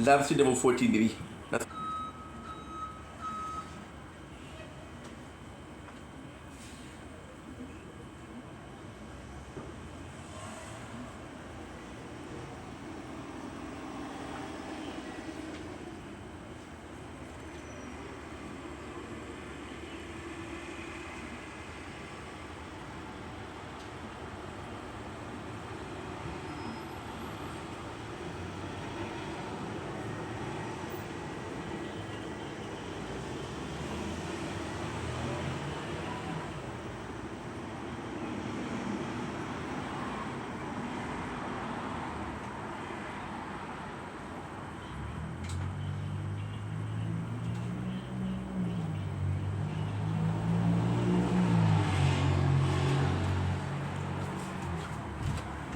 Là-dessus, level 14, baby. That's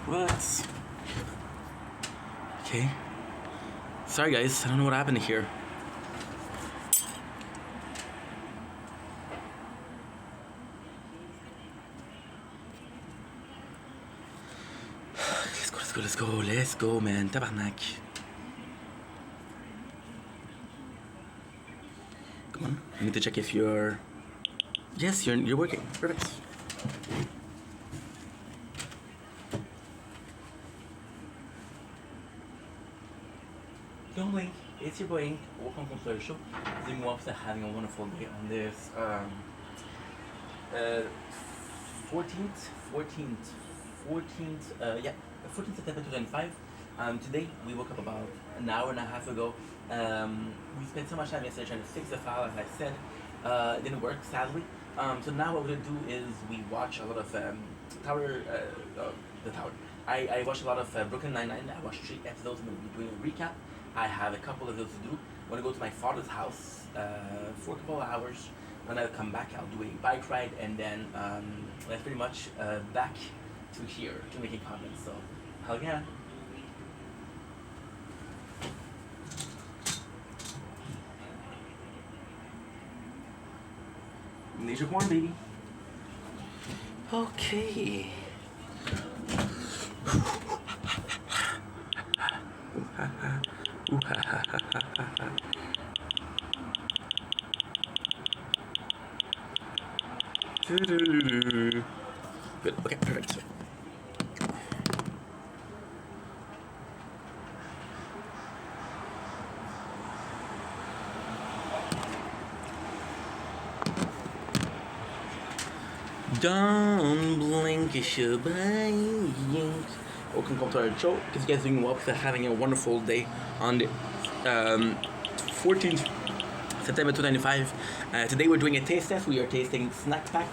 what? Okay. Sorry, guys. I don't know what happened here. Let's go, man. Tabarnak. Come on. I need to check if you're... Yes, you're working. Perfect. Don't blink. It's your boy Ink. Welcome to the show. Zing Wops are having a wonderful day on this 14th September 2025. Today we woke up about an hour and a half ago. We spent so much time yesterday trying to fix the file, as I said. It didn't work, sadly. So now what we're gonna do is we watch a lot of the Tower. I watched a lot of Brooklyn Nine-Nine. I watched 3 episodes. I'm gonna be doing a recap. I have a couple of those to do. I'm gonna go to my father's house for a couple of hours. When I come back, I'll do a bike ride, and then that's pretty much back to here to making comments. So, hell yeah. Nature corn, baby. Okay. Good. Okay, perfect. Don't blink, it's your blink. Welcome to our show. Because you guys are doing well, because they're having a wonderful day on the 14th September 2025. Today we're doing a taste test. We are tasting Snack Pack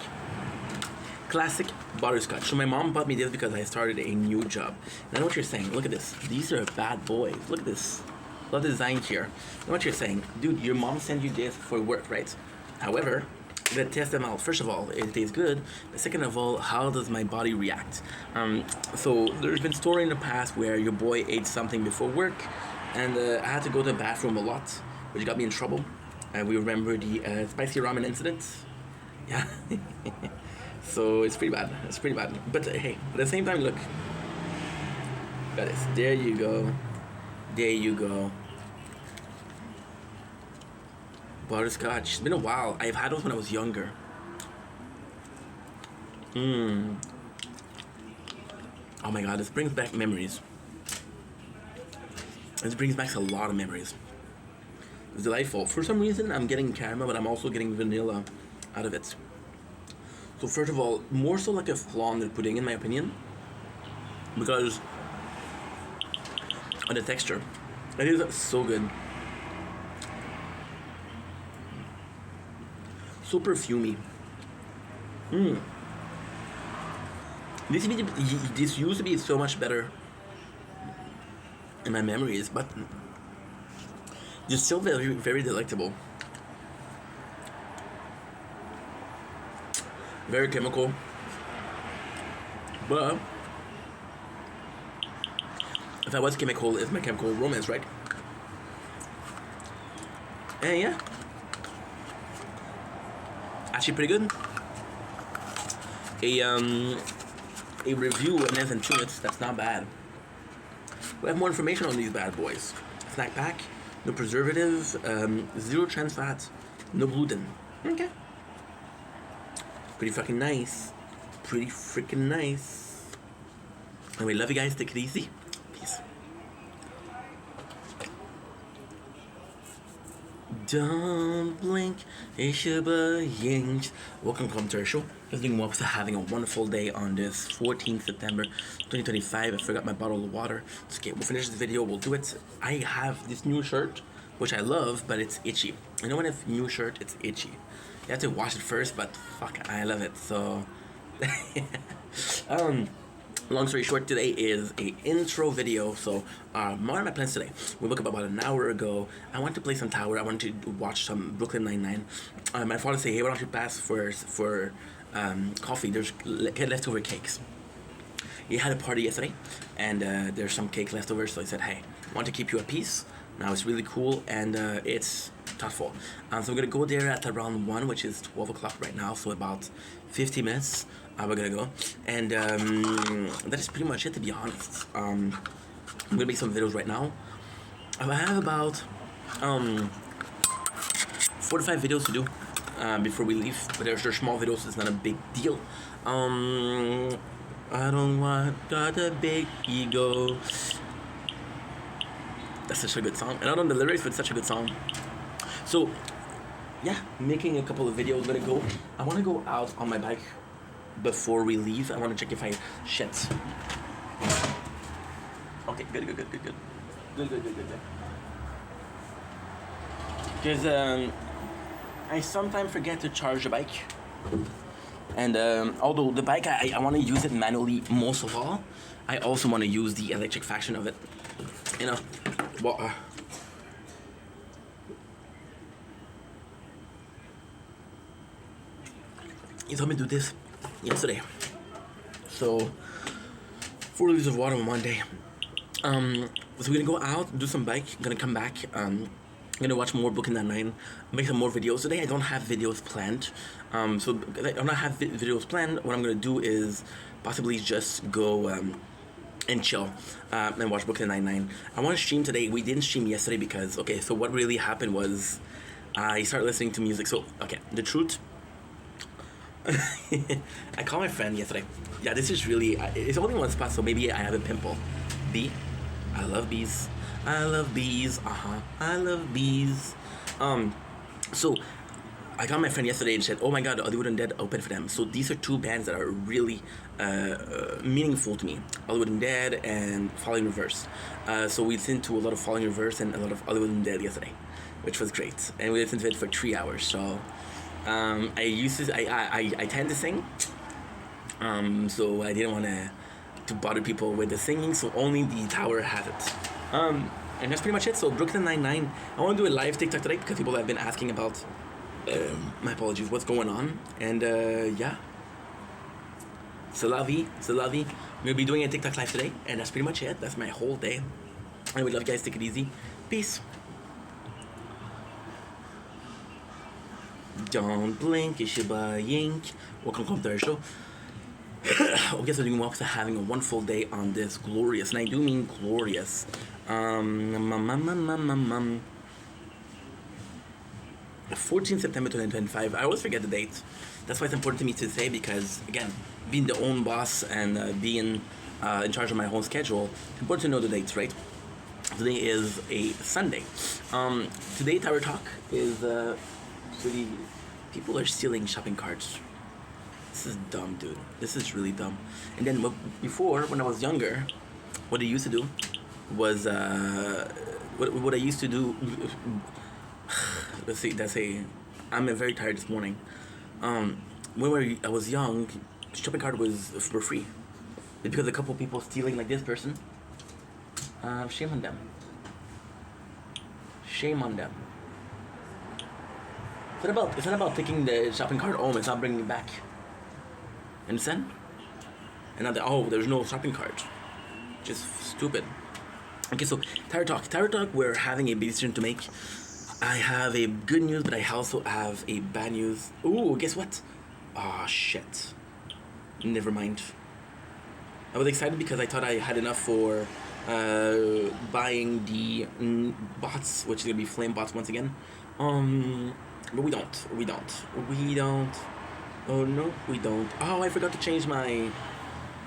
Classic Butterscotch. So my mom bought me this because I started a new job. And I know what you're saying. Look at this. These are bad boys. Look at this. Love the design here. I know what you're saying. Dude, your mom sent you this for work, right? However, let's test them out. First of all, it tastes good. Second of all, how does my body react? So there's been story in the past where your boy ate something before work, and I had to go to the bathroom a lot, which got me in trouble. We remember the spicy ramen incident. Yeah. So it's pretty bad. It's pretty bad. But hey, at the same time, look. Got this. There you go. There you go. Butterscotch. It's been a while. I've had those when I was younger. Oh my god, this brings back memories. This brings back a lot of memories. It's delightful. For some reason, I'm getting caramel, but I'm also getting vanilla out of it. So first of all, more so like a flan than pudding, in my opinion, because of the texture. It is so good. So perfumey. This used to be so much better in my memories, but it's still very, very delectable. Very chemical, but if I was chemical, it's My Chemical Romance, right? And yeah, actually pretty good. A review in less than 2 minutes. That's not bad. We have more information on these bad boys. snack pack. No preservative, zero trans fat, no gluten. Okay. Pretty fucking nice. Pretty freaking nice. Anyway, love you guys. Take it easy. Peace. Don't blink, it's your boy Yinch. Welcome to our show. Just doing well, having a wonderful day on this 14th September 2025. I forgot my bottle of water. It's okay, we'll finish this video, we'll do it. I have this new shirt, which I love, but it's itchy. You know when a new shirt, it's itchy. You have to wash it first, but fuck, I love it, so... Long story short, today is a intro video. So, what are my plans today? We woke up about an hour ago. I wanted to play some Tower. I wanted to watch some Brooklyn Nine-Nine. My father said, "Hey, why don't you pass for coffee? There's leftover cakes." He had a party yesterday, and there's some cake left over. So I said, "Hey, I want to keep you at peace." Now it's really cool, and it's thoughtful. So we're gonna go there at around 1, which is 12 o'clock right now. So about 50 minutes. We're gonna go, and that is pretty much it, to be honest. I'm gonna make some videos right now. I have about 4 to 5 videos to do before we leave, but they're small videos, so it's not a big deal. I don't want a big ego. That's such a good song. And I don't know the lyrics, but it's such a good song. So yeah, making a couple of videos. Gonna go. I want to go out on my bike before we leave. I want to check if I shit. Okay, good. Because I sometimes forget to charge the bike, and although the bike I want to use it manually most of all, I also want to use the electric faction of it. You know, well. He told me to do this yesterday. So 4 liters of water in one day. So we're gonna go out, do some bike, gonna come back, gonna watch more Brooklyn Nine-Nine, make some more videos. Today I don't have videos planned. So I don't have videos planned. What I'm gonna do is possibly just go and chill and watch Brooklyn Nine-Nine. I want to stream today. We didn't stream yesterday because, okay, so what really happened was I started listening to music. So, okay, the truth, I called my friend yesterday. Yeah, this is really, it's only one spot, so maybe I have a pimple. Bee, I love bees. I love bees. I love bees. So I got my friend yesterday and said, "Oh my God, Hollywood Undead open for them." So these are 2 bands that are really meaningful to me: Hollywood Undead and Falling Reverse. So we listened to a lot of Falling Reverse and a lot of Hollywood Undead yesterday, which was great. And we listened to it for 3 hours. So I tend to sing. So I didn't want to bother people with the singing. So only the Tower has it. And that's pretty much it. So Brooklyn Nine-Nine. I want to do a live TikTok today because people have been asking about. My apologies. What's going on? And yeah. C'est la vie. I'm gonna be doing a TikTok live today, and that's pretty much it. That's my whole day. I would love you guys. Take it easy. Peace. Don't blink, it's your boy Yink. Welcome to our show. Hope you guys are doing well because I'm having a wonderful day on this glorious, and I do mean glorious. 14th September 2025. I always forget the date. That's why it's important to me to say, because again, being the own boss and being in charge of my whole schedule, it's important to know the dates, right? Today is a Sunday. Today Tower Talk is pretty. People are stealing shopping carts. This is dumb, dude. This is really dumb. And then before, when I was younger, what I used to do was what I used to do. I'm very tired this morning. When I was young, shopping cart was for free. It's because a couple people stealing, like this person. Shame on them. Shame on them. It's not about taking the shopping cart home. It's not bringing it back. Understand? And now there's no shopping cart. Just stupid. Okay, so Tower Talk. We're having a big decision to make. I have a good news, but I also have a bad news. Ooh, guess what? Ah, shit. Never mind. I was excited because I thought I had enough for buying the bots, which is gonna be flame bots once again. But we don't. Oh no, we don't. Oh, I forgot to change my.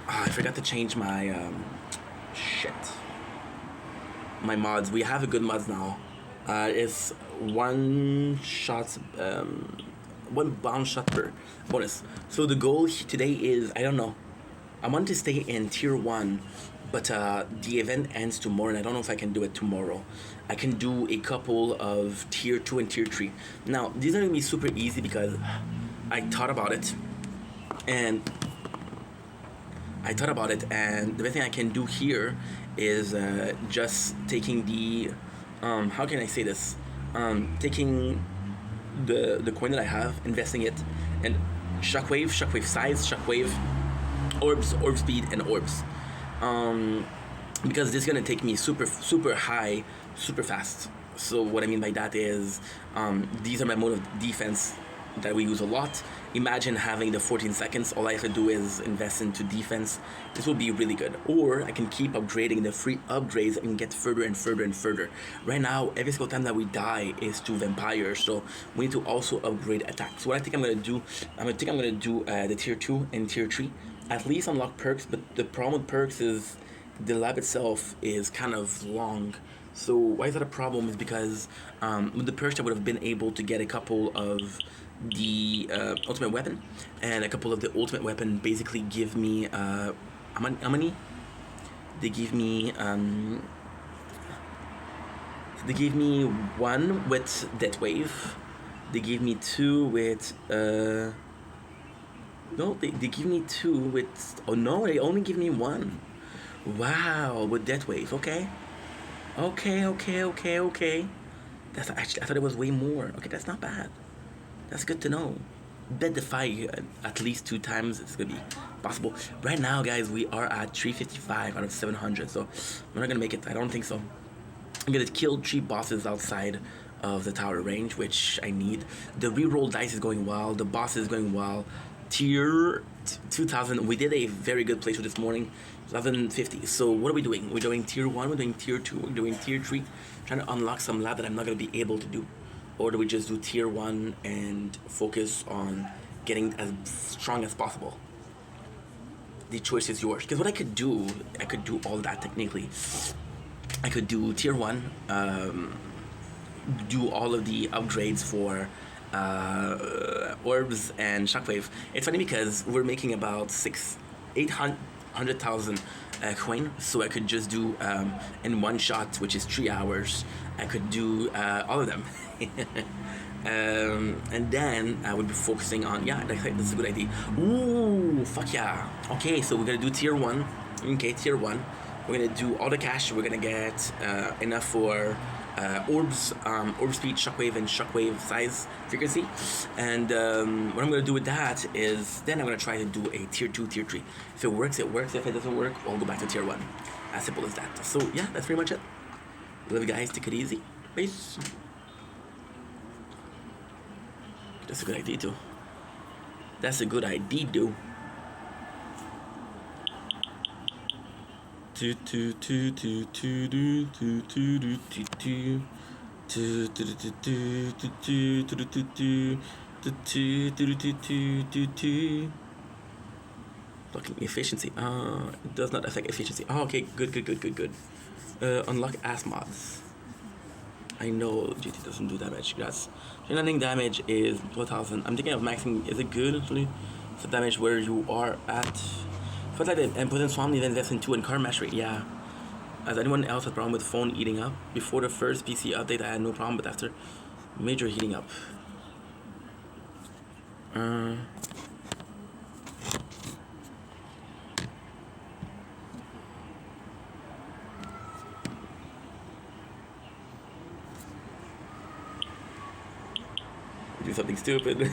I forgot to change my shit. My mods. We have a good mods now. It's one shot, one bounce shot per bonus. So the goal today is, I don't know. I want to stay in tier one, but the event ends tomorrow, and I don't know if I can do it tomorrow. I can do a couple of tier two and tier three. Now these are gonna be super easy because I thought about it, and the best thing I can do here is just taking the how can I say this? Taking the coin that I have, investing it, and shockwave size, shockwave, orbs, orb speed, and orbs. Because this is gonna take me super high, super fast. So what I mean by that is, these are my mode of defense that we use a lot. Imagine having the 14 seconds. All I have to do is invest into defense. This will be really good. Or I can keep upgrading the free upgrades and get further and further and further. Right now, every single time that we die is to vampires, so we need to also upgrade attacks. So what I think I'm gonna do, I'm gonna do the tier 2 and tier 3. At least unlock perks, but the problem with perks is the lab itself is kind of long. So why is that a problem? Is because with the perks I would have been able to get a couple of the ultimate weapon, and a couple of the ultimate weapon basically give me how many? They give me one with Death Wave. They give me two with no, they give me two with, oh no, they only give me one. Wow, with Death Wave. Okay. Okay. That's actually, I thought it was way more. Okay, that's not bad. That's good to know. Bet the fight at least 2 times it's gonna be possible. Right now, guys, we are at 355 out of 700, so we're not gonna make it. I don't think so. I'm gonna kill 3 bosses outside of the tower range, which I need. The reroll dice is going well. The boss is going well. Tier 2000. We did a very good playthrough this morning. 2050. So what are we doing? We're doing tier 1. We're doing tier 2. We're doing tier 3. Trying to unlock some lab that I'm not gonna be able to do. Or do we just do tier 1 and focus on getting as strong as possible? The choice is yours. Because what I could do all that technically. I could do tier 1, do all of the upgrades for orbs and shockwave. It's funny because we're making about 800,000 coin, so I could just do in one shot, which is 3 hours. I could do all of them. And then I would be focusing on, yeah, that's a good idea. Ooh, fuck yeah. Okay, so we're gonna do tier 1. Okay, tier 1. We're gonna do all the cash. We're gonna get enough for orbs, orb speed, shockwave, and shockwave size frequency. And what I'm gonna do with that is then I'm gonna try to do a tier 2, tier 3. If it works, it works. If it doesn't work, I'll go back to tier 1. As simple as that. So yeah, that's pretty much it. Love you guys. Take it easy. Peace. That's a good idea too. That's a good idea, dude. Blocking efficiency. It does not affect efficiency. Oh, okay, good. Unlock ass mods. I know GT doesn't do damage. That's landing damage is 12,000. I'm thinking of maxing. Is it good actually? For damage where you are at. Felt like and put in Swamp even invest in 2 and car mastery. Yeah. Has anyone else had a problem with phone eating up? Before the first PC update, I had no problem, but after major heating up. Do something stupid.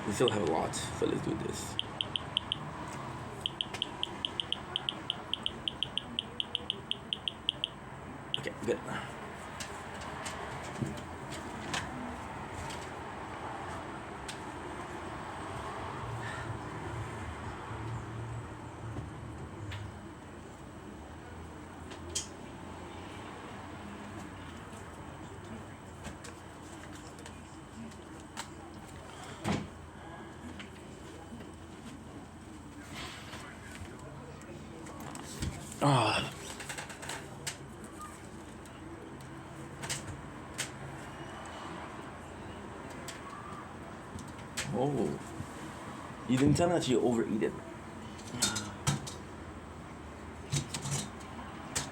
We still have a lot, so let's do this. Okay, good. Ah. Oh. You didn't tell me that you overeat it.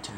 Damn.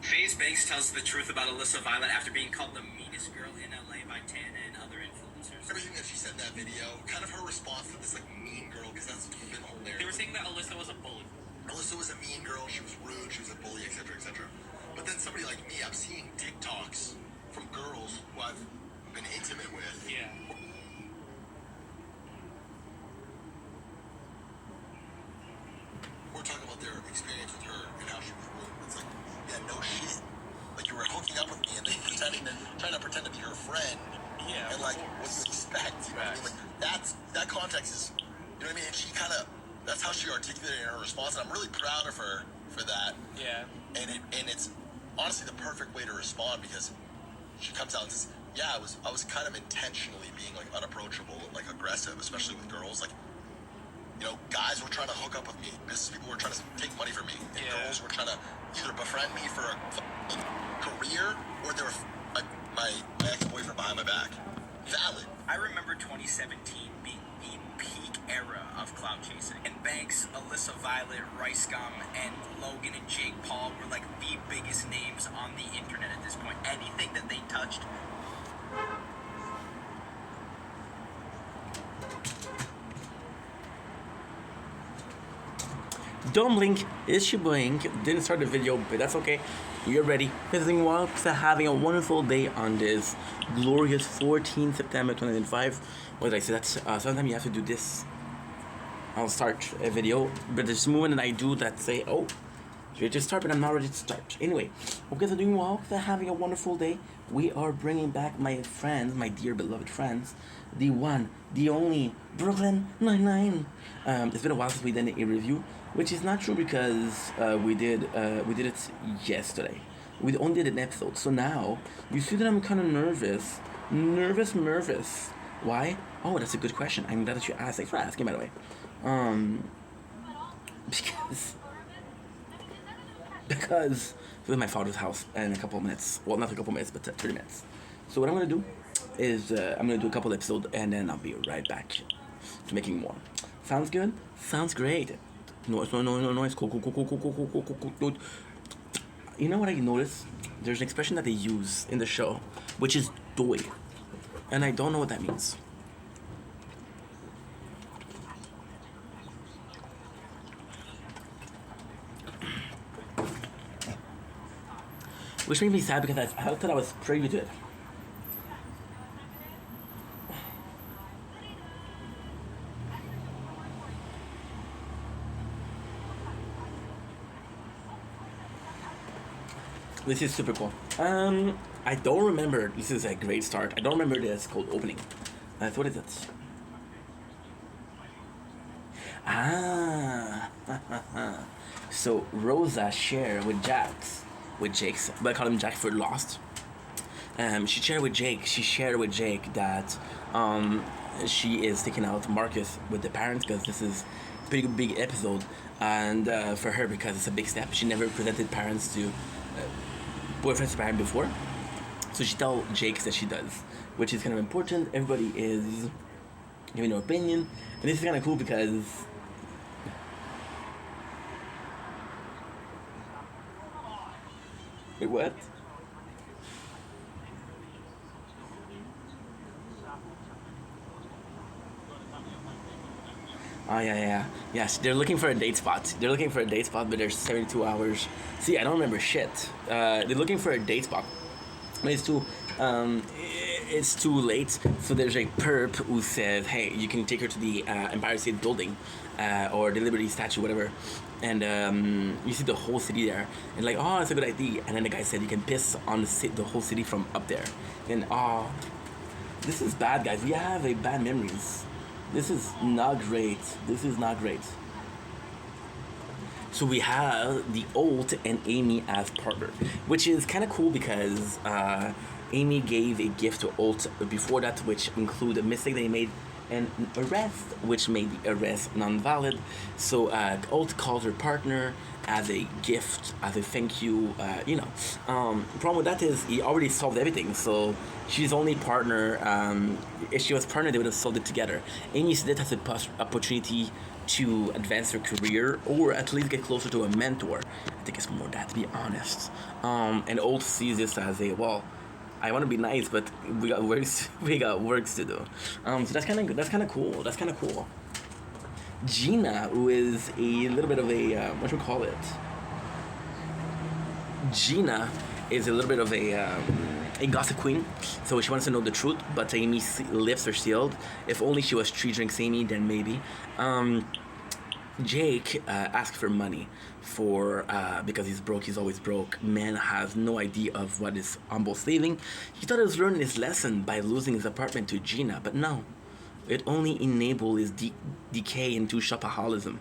FaZe Banks tells the truth about Alyssa Violet after being called the meanest girl in LA by Tana and other influencers. Everything that she said in that video, kind of her response to this like mean girl, because that's been the whole narrative. They were saying that Alyssa was a bully. Alyssa was a mean girl, she was rude, she was a bully, etc., etc. But then somebody like me, I'm seeing TikToks from girls who I've been intimate with. Yeah. We're talking about their experience with her and how she was rude. It's like, yeah, no shit. Like you were hooking up with me and then trying to pretend to be her friend. Yeah. And like, what do you expect? You know what I mean? Like that context is, you know what I mean? And she kind of, that's how she articulated in her response. And I'm really proud of her for that. Yeah. And it's honestly the perfect way to respond because she comes out and says, yeah, I was kind of intentionally being like unapproachable and like aggressive, especially with girls. Like, you know, guys were trying to hook up with me. Business people were trying to take money from me. And girls were trying to either befriend me for a career or they were my ex-boyfriend behind my back. Valid. I remember 2017 being the peak era of cloud chasing. And Banks, Alyssa Violet, Rice Gum, and Logan and Jake Paul were like the biggest names on the internet at this point. Anything that they touched. Don't blink, it's your blink. Didn't start the video, but that's okay. You're ready. Visiting Walks, having a wonderful day on this glorious 14th September 2005. What did I say? That's sometimes you have to do this. I'll start a video, but there's a moment that I do that say, oh, you're ready to start, but I'm not ready to start. Anyway, hope you guys are doing well. They're having a wonderful day. We are bringing back my friends, my dear beloved friends, the one, the only Brooklyn Nine-Nine. It's been a while since we did a review, which is not true because we did it yesterday. We only did an episode, so now you see that I'm kind of nervous. Why? Oh, that's a good question. I'm glad that you asked. Thanks for asking, by the way. Because we're at my father's house in a couple of minutes. Well, not a couple of minutes, but 30 minutes. So what I'm gonna do is I'm gonna do a couple episodes and then I'll be right back to making more. Sounds good? Sounds great. Noise. Cool. You know what I noticed? There's an expression that they use in the show, which is doy, and I don't know what that means. Which made me sad because I thought I was privy to it. This is super cool. I don't remember. This is a great start. I don't remember this cold opening. What is it? Ah. So Rosa shared with Jake's, but I call him Jack for Lost. She shared with Jake that she is taking out Marcus with the parents because this is a pretty big episode, and for her because it's a big step. She never presented parents to boyfriends to parents before, so she tell Jake that she does, which is kind of important. Everybody is giving their opinion, and this is kind of cool because wait, what? Oh yeah. Yes, they're looking for a date spot. They're looking for a date spot, but there's 72 hours. See, I don't remember shit. They're looking for a date spot. But it's too late. So there's a perp who says, "Hey, you can take her to the Empire State Building, or the Liberty Statue, whatever." And you see the whole city there, and like, oh, that's a good idea. And then the guy said you can piss on the whole city from up there. And oh, this is bad, guys. We have a bad memories. This is not great. This is not great. So we have the Holt and Amy as partner, which is kind of cool because Amy gave a gift to Holt before that, which included a mistake they made and an arrest, which made the arrest non-valid. So Holt calls her partner as a gift, as a thank you. Problem with that is he already solved everything. So she's only partner. If she was partner, they would have solved it together. Amy said it has an opportunity to advance her career or at least get closer to a mentor. I think it's more that, to be honest. And Holt sees this as a, well, I want to be nice, but we got works to do. So that's kind of cool. Gina, who is a little bit of a what should we call it? Gina is a little bit of a gossip queen, so she wants to know the truth. But Amy lifts her shield. If only she was 3 drinks Amy, then maybe. Jake asked for money for because he's broke. He's always broke. Man has no idea of what is humble saving. He thought he was learning his lesson by losing his apartment to Gina, but no. It only enabled his decay into shopaholism.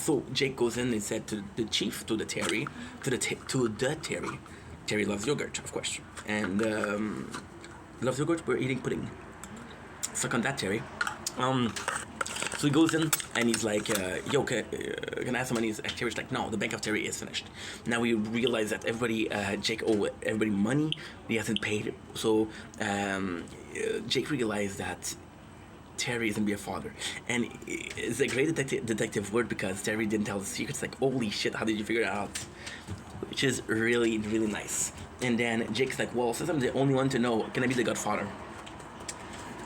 So Jake goes in and said to the chief, to the Terry. Terry loves yogurt, of course, and loves yogurt. We're eating pudding. Suck on that, Terry. So he goes in and he's like, yo, can I have some money? Terry's like, no, the Bank of Terry is finished. Now we realize that Jake owe everybody money. He hasn't paid. So Jake realized that Terry is going to be a father. And it's a great detective word because Terry didn't tell the secrets. Like, holy shit, how did you figure it out? Which is really, really nice. And then Jake's like, well, since I'm the only one to know, can I be the godfather?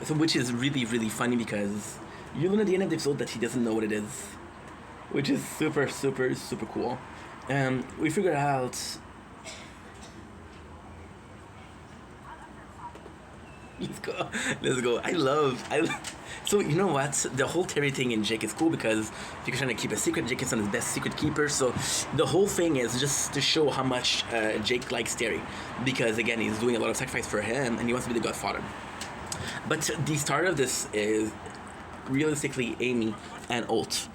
So which is really, really funny because you learn at the end of the episode that he doesn't know what it is, which is super, super, super cool. We figured out. Let's go. I love. So you know what? The whole Terry thing in Jake is cool because Jake's trying to keep a secret. Jake is one of his best secret keepers. So the whole thing is just to show how much Jake likes Terry, because again he's doing a lot of sacrifice for him and he wants to be the godfather. But the start of this is realistically Amy and Holt.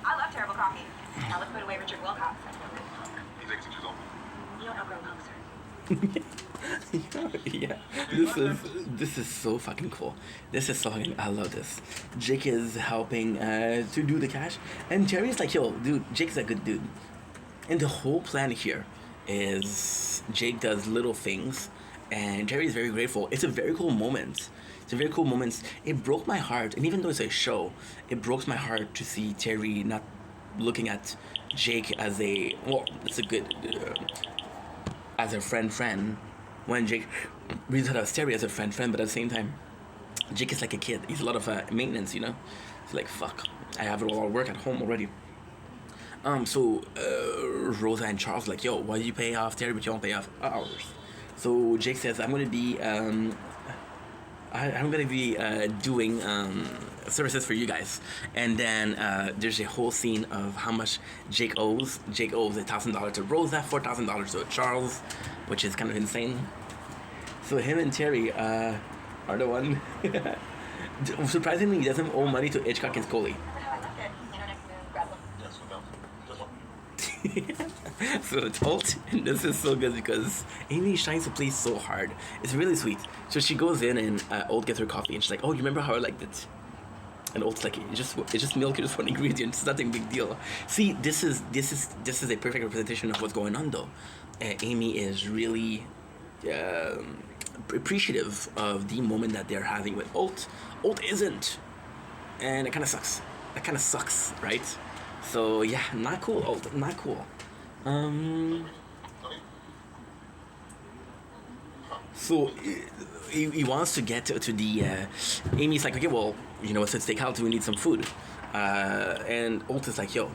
I love terrible coffee. Now let's put away Richard Wilcox. He's 18 years old. You don't outgrow hugs, sir. Yeah, this is so fucking cool. I love this. Jake is helping to do the cash, and Terry's like, yo, dude, Jake's a good dude. And the whole plan here is Jake does little things, and Terry is very grateful. It's a very cool moment. It broke my heart, and even though it's a show, it broke my heart to see Terry not looking at Jake as a, well, it's a good, as a friend, when Jake really thought of Terry as a friend, but at the same time, Jake is like a kid. He's a lot of maintenance, you know? It's like, fuck, I have it all work at home already. So Rosa and Charles like, yo, why do you pay off Terry but you don't pay off ours? So Jake says, I'm gonna be doing services for you guys. And then there's a whole scene of how much Jake owes. Jake owes $1,000 to Rosa, $4,000 to Charles, which is kind of insane. So him and Terry are the one. Surprisingly, he doesn't owe money to Hitchcock and Scully. So it's Holt, and this is so good because Amy shines the place so hard. It's really sweet. So she goes in and Holt gets her coffee, and she's like, "Oh, you remember how I liked it?" And Holt's like, "It's just milk, it's just one ingredient. It's nothing big deal." See, this is a perfect representation of what's going on, though. Amy is really appreciative of the moment that they're having with Holt. Holt isn't, and it kind of sucks, right? So yeah, not cool, Holt, not cool. So he wants to get to the. Amy's like, okay, well, you know, since steakhouse, we need some food. And Olt is like, yo.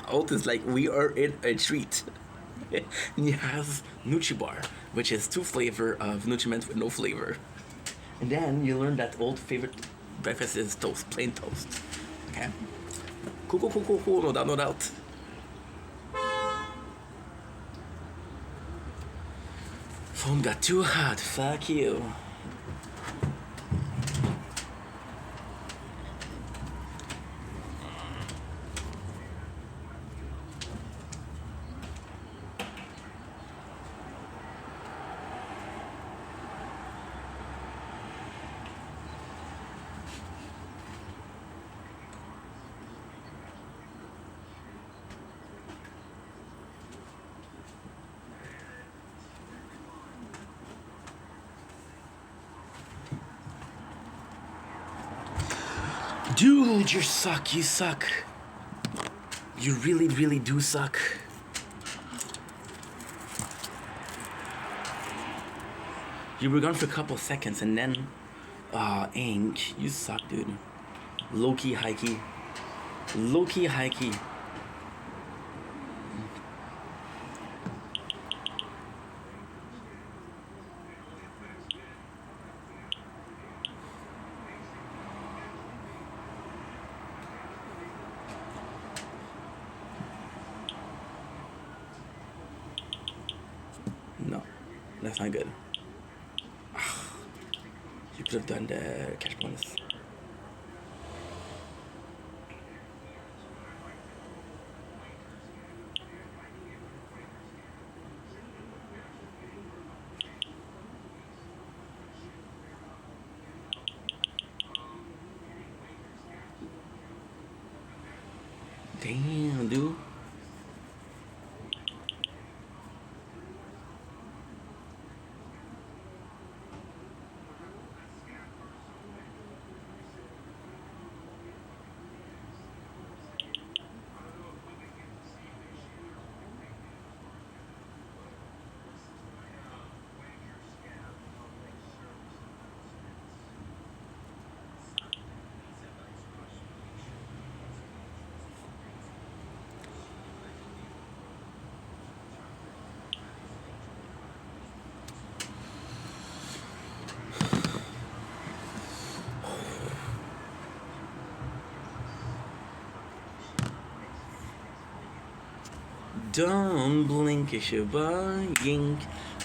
Olt is like, we are in a treat. And he has Nuchi Bar, which is 2 flavor of Nutriments with no flavor. And then you learn that Old favorite breakfast is toast, plain toast. Okay? Cool, no doubt, no doubt. Phone got too hot, fuck you. Dude, you suck. You really do suck. You were gone for a couple seconds and then... Ink, you suck, dude. Low-key, high-key. Low-key, high-key. No, that's not good. You could have done the cash bonus. Damn, dude. Don't blink, it's your buying.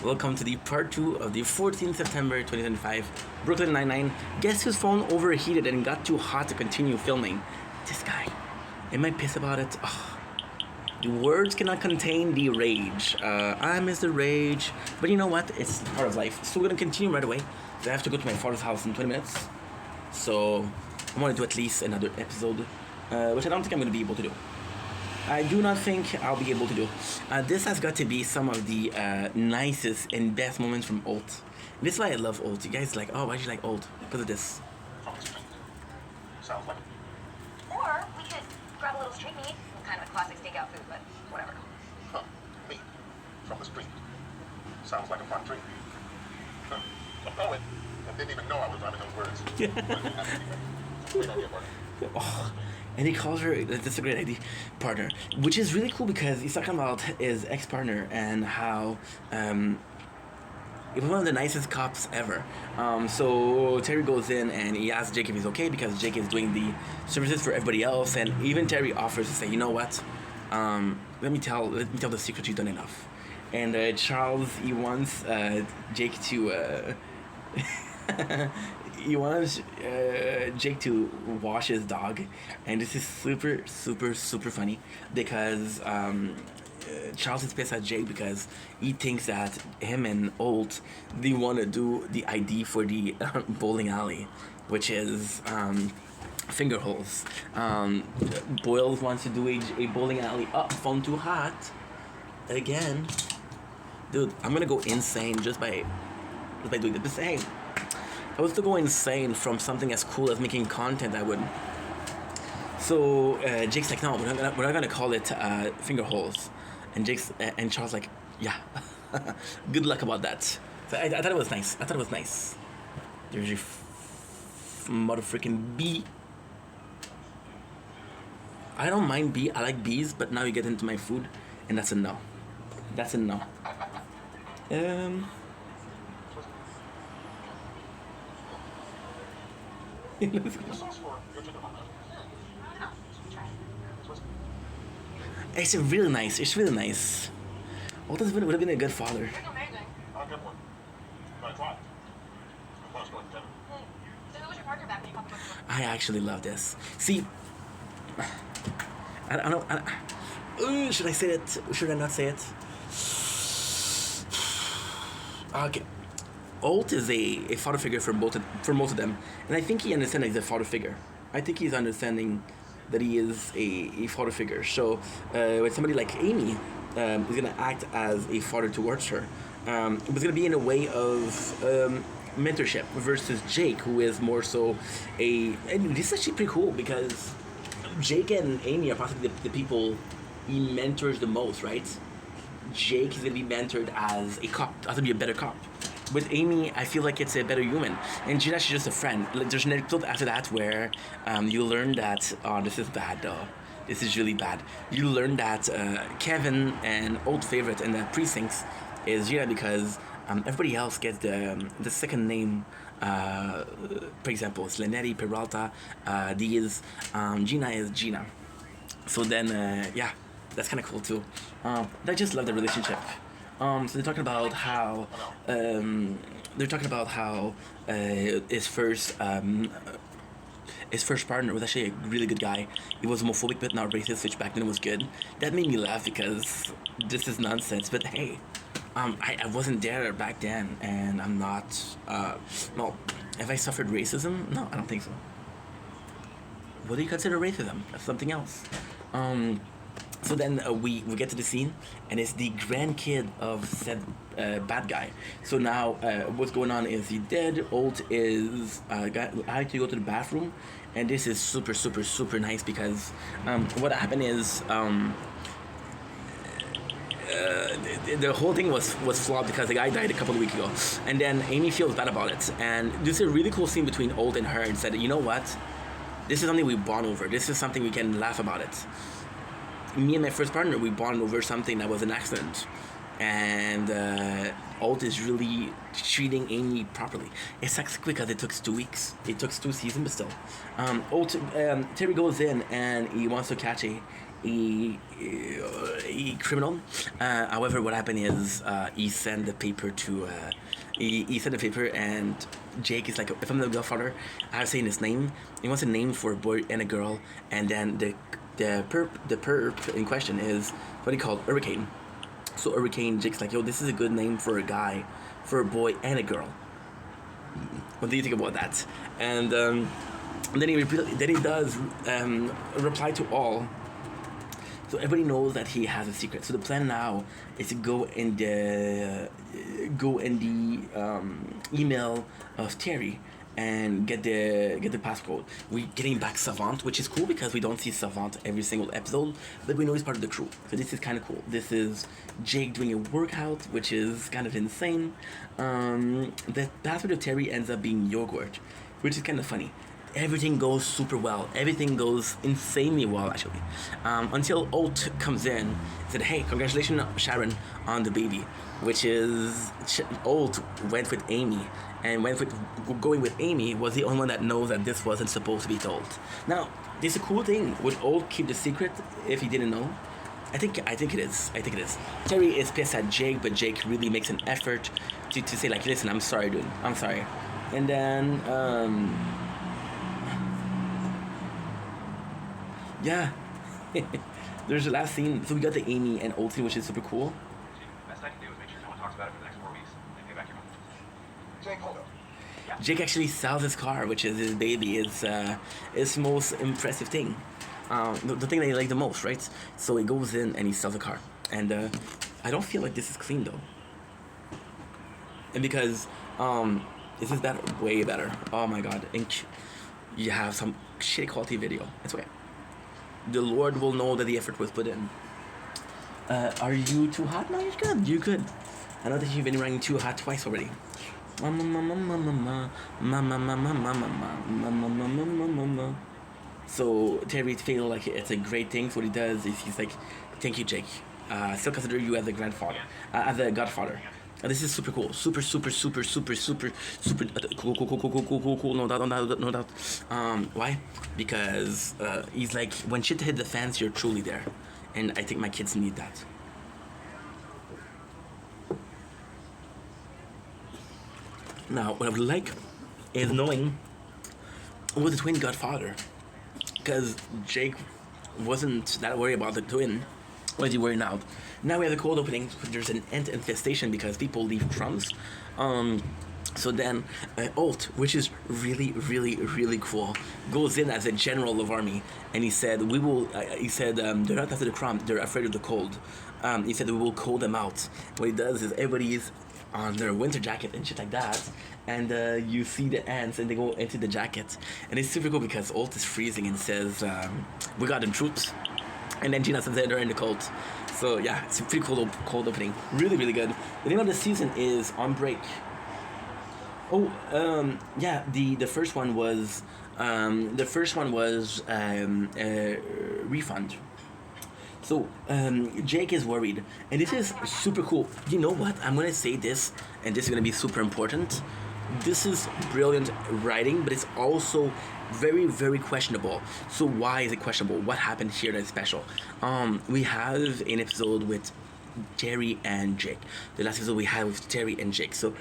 Welcome to the part 2 of the 14th September 2025 Brooklyn Nine-Nine. Guess whose phone overheated and got too hot to continue filming? This guy. Am I pissed about it? Ugh. The words cannot contain the rage. I miss the rage. But you know what? It's part of life. So we're gonna continue right away. I have to go to my father's house in 20 minutes. So I want to do at least another episode, which I don't think I'm gonna be able to do. I do not think I'll be able to do. This has got to be some of the nicest and best moments from Olt. This is why I love Olt. You guys like, oh, why do you like Olt? Because of this. Sounds like Or we could grab a little street meat, kind of a classic stakeout food, but whatever. meat from the street. Sounds like a fun treat. A poet that didn't even know I was rhyming those words. Great idea, Marty. Oh, and he calls her, that's a great idea, partner. Which is really cool because he's talking about his ex-partner and how he was one of the nicest cops ever. So Terry goes in and he asks Jake if he's okay because Jake is doing the services for everybody else, and even Terry offers to say, you know what, let me tell the secret, you've done enough. And Charles, he wants Jake to he wants Jake to wash his dog, and this is super funny because Charles is pissed at Jake because he thinks that him and Olt, they want to do the ID for the bowling alley, which is finger holes. Boyles wants to do a bowling alley. Phone too hot again. Dude, I'm gonna go insane just by doing this. Hey, I was to go insane from something as cool as making content, I would. So Jake's like, no, we're not gonna call it finger holes. And Charles like, yeah, good luck about that. So I thought it was nice. I thought it was nice. There's your mother freaking bee. I don't mind bee. I like bees, but now you get into my food, and that's a no. That's a no. It's really nice. It's really nice. Walt would have been a good father. It's amazing. Good one. But I tried. The first one, Kevin. So who was your partner back when you caught the book? I actually love this. See, I don't know. Should I say it? Should I not say it? Okay. Alt is a father figure for most of them, and I think he understands he's a father figure. I think he's understanding that he is a father figure. So when somebody like Amy is gonna act as a father towards her, it was gonna be in a way of mentorship versus Jake, who is more so a. And this is actually pretty cool because Jake and Amy are possibly the people he mentors the most, right? Jake is gonna be mentored as a cop, has to be a better cop. With Amy, I feel like it's a better human, and Gina's just a friend. Like, there's an episode after that where you learn that this is bad though. This is really bad. You learn that Kevin, an old favorite in the precincts, is Gina because everybody else gets the second name. For example, it's Lenetti, Peralta, Diaz. Gina is Gina. So then, yeah, that's kind of cool too. I just love the relationship. So they're talking about how his first partner was actually a really good guy. He was homophobic but not racist, which back then was good. That made me laugh because this is nonsense. But hey, I wasn't there back then, and I'm not. Well, have I suffered racism? No, I don't think so. What do you consider racism? That's something else. So then we get to the scene, and it's the grandkid of said bad guy. So now what's going on is he dead. Alt is I had to go to the bathroom, and this is super, super, super nice because what happened is the whole thing was flawed because the guy died a couple of weeks ago, and then Amy feels bad about it. And this is a really cool scene between Alt and her, and said, you know what, this is something we bond over. This is something we can laugh about it. Me and my first partner, we bonded over something that was an accident, and Alt is really treating Amy properly. It sucks because it took 2 weeks. It took 2 seasons, but still. Terry goes in and he wants to catch a criminal. However, what happened is he sent the paper to. He sent the paper, and Jake is like, if I'm the godfather, I have to say his name. He wants a name for a boy and a girl, and then the perp in question is what he called Hurricane. So Hurricane, Jake's like, yo, this is a good name for a guy, for a boy and a girl. What do you think about that? And then he does reply to all. So everybody knows that he has a secret. So the plan now is to go in the email of Terry and get the passcode. We're getting back Savant, which is cool because we don't see Savant every single episode, but we know he's part of the crew. So this is kind of cool. This is Jake doing a workout, which is kind of insane. The password of Terry ends up being yogurt, which is kind of funny. Everything goes super well. Everything goes insanely well, actually. Until Alt comes in and said, hey, congratulations, Sharon, on the baby. Which is, Alt went with Amy. And going with Amy was the only one that knows that this wasn't supposed to be told. Now, this is a cool thing. Would Alt keep the secret if he didn't know? I think it is. Terry is pissed at Jake, but Jake really makes an effort to say, like, listen, I'm sorry, dude. I'm sorry. And then, yeah, there's the last scene. So we got the Amy and Alt scene, which is super cool. Best I can do is make sure no one talks about it for the next 4 weeks and pay back your money. Jake, hold up. Jake actually sells his car, which is his baby. It's his most impressive thing. The thing that he likes the most, right? So he goes in and he sells a car. And I don't feel like this is clean though. And because this is better, way better. Oh my god. And you have some shitty quality video. It's okay. The Lord will know that the effort was put in. Are you too hot? No, you're good. You're good. I know that you've been running too hot twice already. Mama, mama, mama, mama, mama, mama, mama, mama, mama, mama, mama. So Terry feel like it's a great thing. So what he does is he's like, "Thank you, Jake. Still consider you as a grandfather, as a godfather." This is super cool, super cool, cool. No doubt, no doubt. Why? Because he's like, when shit hit the fans, you're truly there, and I think my kids need that. Now, what I would like is knowing who the twin godfather, because Jake wasn't that worried about the twin. What is he worried now? Now we have the cold opening. There's an ant infestation because people leave crumbs. So then Alt, which is really cool, goes in as a general of army, and he said, "We will." He said, "They're not after the crumb. They're afraid of the cold." He said, "We will cold them out." What he does is everybody's on their winter jacket and shit like that, and you see the ants and they go into the jacket, and it's super cool because Alt is freezing and says, "We got them troops," and then Gina says they're in the cold. So yeah, it's a pretty cold opening. Really good. The name of the season is On Break. Oh, yeah. The first one was Refund. So Jake is worried, and this is super cool. You know what? I'm gonna say this, and this is gonna be super important. This is brilliant writing, but it's also very questionable. So why is it questionable? What happened here that's special? We have an episode with Terry and Jake. The last episode we had with Terry and Jake. So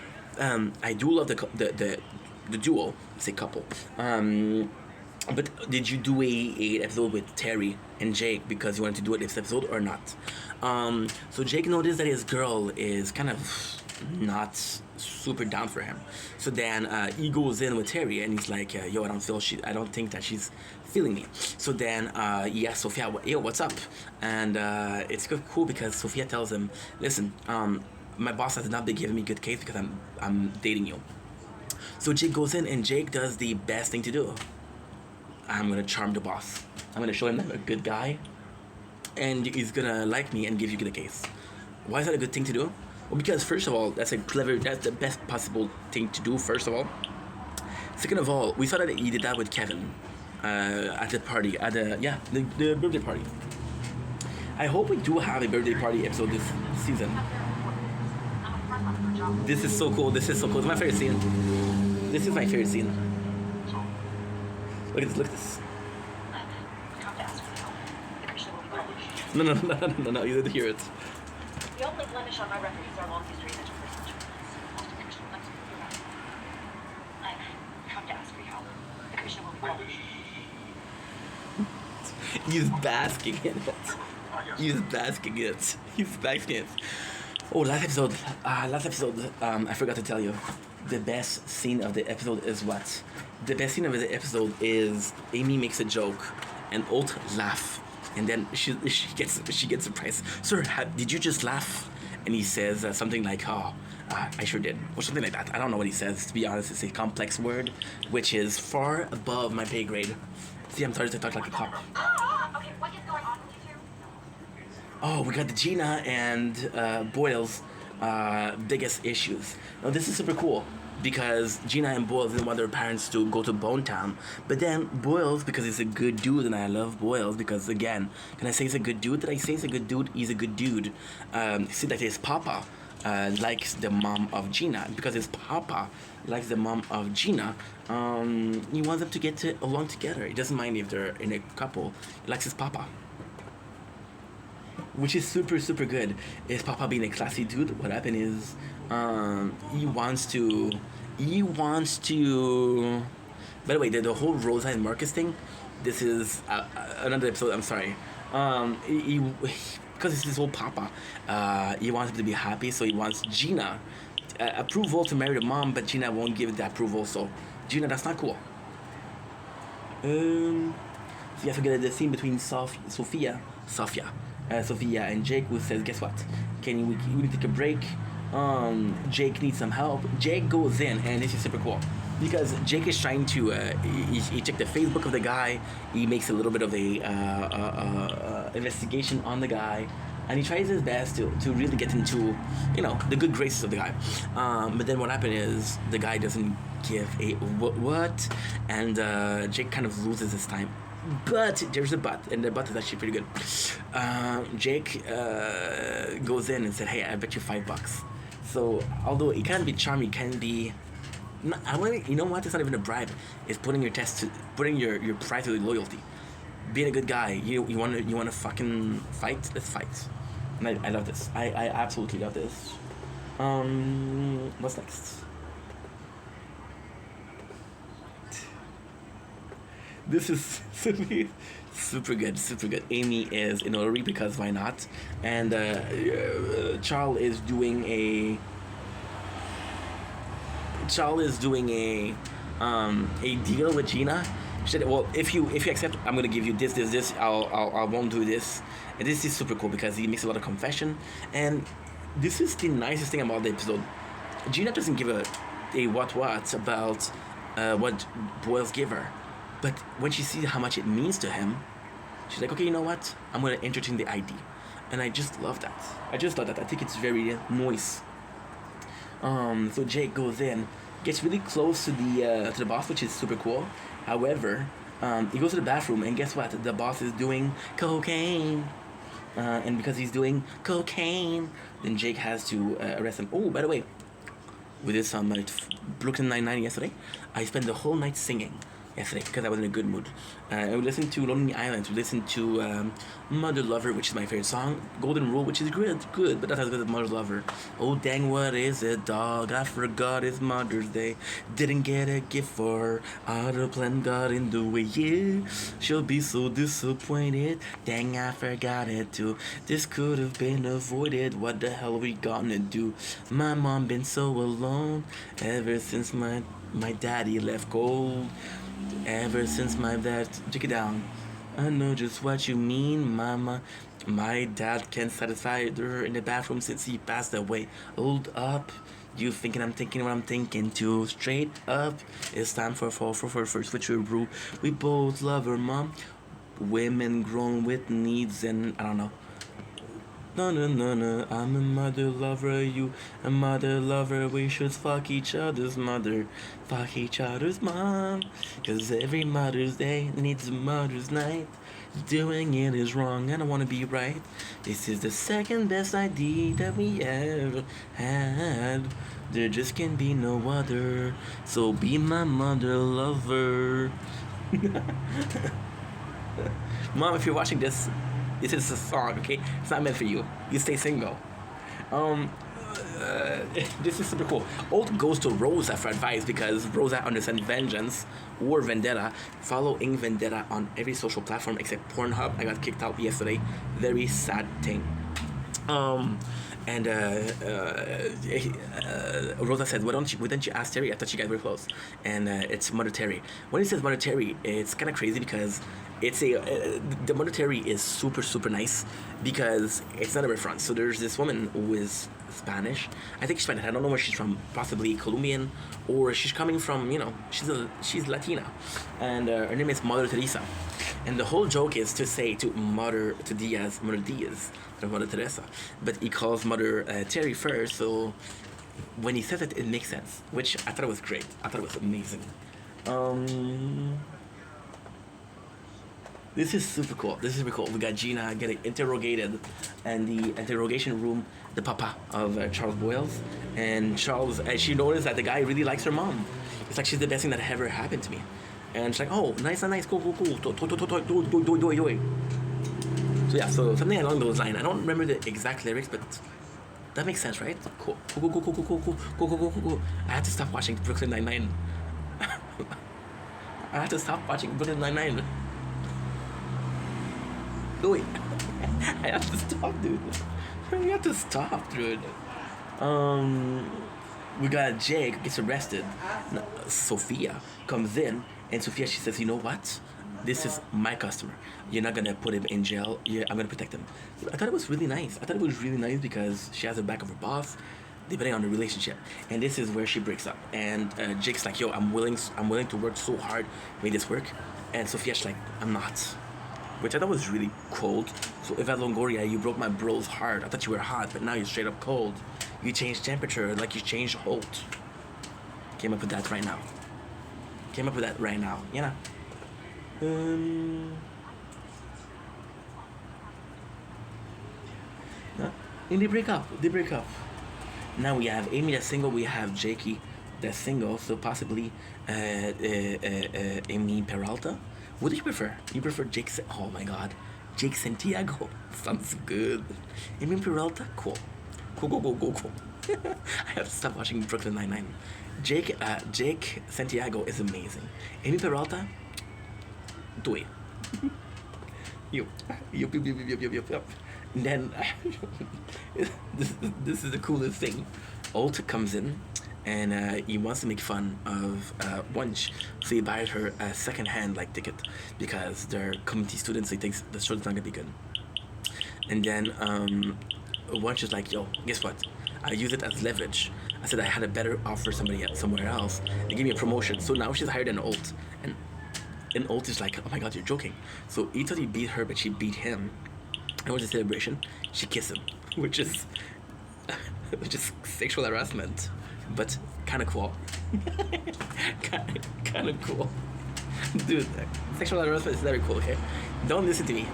I do love the duo. Say couple. But did you do a episode with Terry and Jake because you wanted to do it this episode or not? So Jake noticed that his girl is kind of not super down for him. So then he goes in with Terry and he's like, "Yo, I don't think that she's feeling me." So then he asks Sophia, "Yo, what's up?" And it's cool because Sophia tells him, "Listen, my boss has not been giving me good case because I'm dating you." So Jake goes in and Jake does the best thing to do. I'm gonna charm the boss. I'm gonna show him that I'm a good guy, and he's gonna like me and give you the case. Why is that a good thing to do? Well, because first of all, that's the best possible thing to do. First of all, second of all, we saw that he did that with Kevin at the party, the birthday party. I hope we do have a birthday party episode this season. This is so cool. It's my favorite scene. This is my favorite scene. Look at this. No, you didn't hear it. The only blemish on my record is our long history of interpersonal I've come to ask for your help. The commission will be called. He's basking in it. Oh, last episode, I forgot to tell you. The best scene of the episode is what? The best scene of the episode is Amy makes a joke and Alt laugh, and then she gets surprised. "Sir, did you just laugh?" And he says something like, "Oh, I sure did," or something like that. I don't know what he says. To be honest, it's a complex word, which is far above my pay grade. See, I'm starting to talk like a cop. Okay, what is going on with you two? Oh, we got the Gina and Boyle's biggest issues. Now, this is super cool because Gina and Boyles didn't want their parents to go to Bone Town. But then Boyles, because he's a good dude, and I love Boyles because, again, can I say he's a good dude? Did I say he's a good dude? He's a good dude. See that his papa likes the mom of Gina. Because his papa likes the mom of Gina, he wants them to get along together. He doesn't mind if they're in a couple. He likes his papa. Which is super good. His papa being a classy dude, what happened is he wants to by the way, the whole Rosa and Marcus thing, this is another episode. I'm sorry. Because it's his whole papa, he wants him to be happy, so he wants Gina approval to marry the mom, but Gina won't give the approval, so Gina, that's not cool. So you forget the scene between Sophia and Jake, who says, "Guess what? We need to take a break. Jake needs some help." Jake goes in, and this is super cool because Jake is trying to he checked the Facebook of the guy. He makes a little bit of a investigation on the guy. and he tries his best to really get into, the good graces of the guy. But then what happened is the guy doesn't give a what, and Jake kind of loses his time. But there's a but, and the but is actually pretty good. Jake goes in and said, "Hey, I bet you $5." So although it can be charming, it can be. You know what? It's not even a bribe. It's putting your price to loyalty. Being a good guy. You wanna fucking fight? Let's fight. And I love this. I absolutely love this. What's next? This is super good, super good. Amy is in Hillary because why not? And Charles is doing a deal with Gina. She said, "Well, if you accept, I'm gonna give you this. I won't do this." And this is super cool because he makes a lot of confession, and this is the nicest thing about the episode. Gina doesn't give a what about what Boyles give her. But when she sees how much it means to him, she's like, okay, you know what? I'm going to entertain the idea. And I just love that. I think it's very nice. So Jake goes in, gets really close to the boss, which is super cool. However, he goes to the bathroom, and guess what? The boss is doing cocaine. And because he's doing cocaine, then Jake has to arrest him. Oh, by the way, we did some Brooklyn Nine-Nine yesterday. I spent the whole night singing yesterday because I was in a good mood. We listened to Lonely Island. We listened to Mother Lover, which is my favorite song. Golden Rule, which is good, but not as good as Mother Lover. Oh dang, what is it, dog? I forgot it's Mother's Day. Didn't get a gift for her. Auto plan got in the way, yeah. She'll be so disappointed. Dang, I forgot it too. This could have been avoided. What the hell we gonna do? My mom been so alone ever since my daddy left cold. Ever since my dad took it down. I know just what you mean, mama. My dad can't satisfy her in the bathroom since he passed away. Hold up. You thinking I'm thinking what I'm thinking too. Straight up. It's time for switcheroo. We both love her, mom. Women grown with needs and I don't know. No, I'm a mother lover, you a mother lover. We should fuck each other's mother, fuck each other's mom. Cause every Mother's Day needs a Mother's Night. Doing it is wrong, I don't wanna be right. This is the second best idea that we ever had. There just can be no other, so be my mother lover. Mom, if you're watching this, this is a song, okay? It's not meant for you. You stay single. This is super cool. Old goes to Rosa for advice because Rosa understands vengeance or vendetta. Following vendetta on every social platform except Pornhub. I got kicked out yesterday. Very sad thing. Rosa said, why didn't you ask Terry? I thought you guys were close. And it's Mother Terry. When he says Mother Terry, it's kind of crazy because it's the Mother Terry is super, super nice because it's not a reference. So there's this woman who is Spanish. I think she's Spanish. I don't know where she's from. Possibly Colombian, or she's coming from, she's Latina. And her name is Mother Teresa. And the whole joke is to say to Mother Diaz, or Mother Teresa. But he calls Mother Terry first, so when he says it, it makes sense. Which I thought it was great. I thought it was amazing. This is super cool. We got Gina getting interrogated, and the interrogation room, the papa of Charles Boyles, and Charles. She noticed that the guy really likes her mom. It's like she's the best thing that ever happened to me, and she's like, oh, nice, cool. Do it. So yeah, so something along those lines. I don't remember the exact lyrics, but that makes sense, right? Cool. I had to stop watching Brooklyn Nine-Nine. Wait, I have to stop, dude. You have to stop, dude. We got Jake gets arrested. Sophia comes in, and Sophia, she says, you know what? This is my customer. You're not gonna put him in jail. I'm gonna protect him. I thought it was really nice. Because she has the back of her boss, depending on the relationship. And this is where she breaks up. And Jake's like, yo, I'm willing to work so hard to make this work. And Sophia's like, I'm not. which I thought was really cold. So if at Longoria you broke my bro's heart, I thought you were hot, but now you're straight up cold. You changed temperature like you changed Holt. Came up with that right now. Came up with that right now, you know. No? And they break up. They break up. Now we have Amy that's single. We have Jakey that's single. So possibly Amy Peralta. What do you prefer? You prefer Jake? Oh my God, Jake Santiago sounds good. Amy Peralta, cool. Cool. I have to stop watching Brooklyn Nine-Nine. Jake Santiago is amazing. Amy Peralta, do it. Yup. And then this is the coolest thing. Alt comes in and he wants to make fun of Wunsch, so he buys her a second-hand like ticket because they're community students. So he thinks the show's not gonna be good. And then Wunsch is like, "Yo, guess what? I use it as leverage. I said I had a better offer somewhere else. They gave me a promotion. So now she's hired an Alt, and Alt is like, oh my God, you're joking. So he thought he beat her, but she beat him. And was a celebration. She kissed him, which is sexual harassment, but kind of cool. kind of cool, dude. Sexual harassment is very cool. Okay, don't listen to me.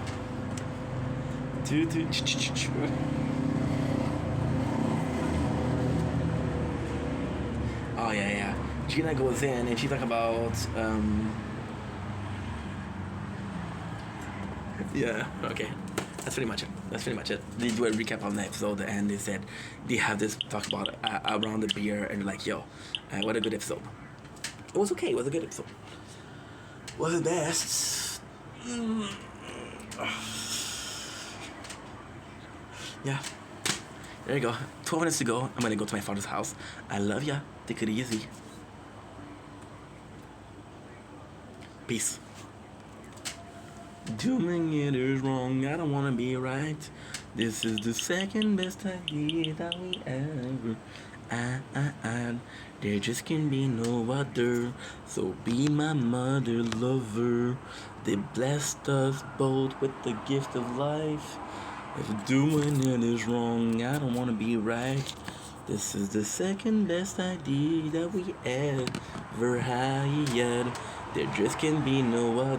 Oh yeah. Gina goes in and she's like about yeah, okay. That's pretty much it. They do a recap on the episode and they said they have this talk about around the beer and like, yo, what a good episode. It was okay. It was a good episode. Was the best. Yeah. There you go. 12 minutes to go. I'm gonna go to my father's house. I love ya. Take it easy. Peace. Doing it is wrong. I don't wanna be right. This is the second best idea that we ever had. There just can be no other. So be my mother lover. They blessed us both with the gift of life. If doing it is wrong, I don't wanna be right. This is the second best idea that we ever had. There just can be no other.